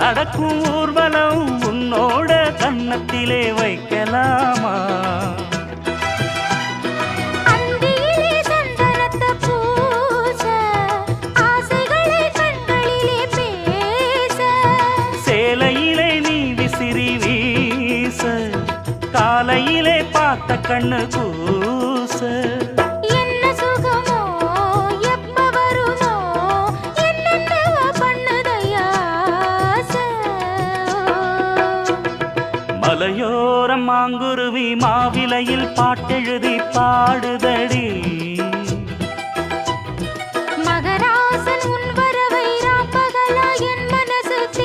நடக்கும் ஊர்வலம் உன்னோட கன்னத்திலே வைக்கலாமா? அந்தியிலே சந்தனத்தை பூச, ஆசைகளை கண்களிலே பேச, சேலையிலே நீ விசிறி வீச, காலையிலே பார்த்த கண்ணு கூச. என்ன சுகமோ எப்ப வருமோ என்னென்னவோ பண்ணுதையா ஆசை. மலையோரம் மாங்குருவி மாவிலையில் பாட்டெழுதி பாடுதடி.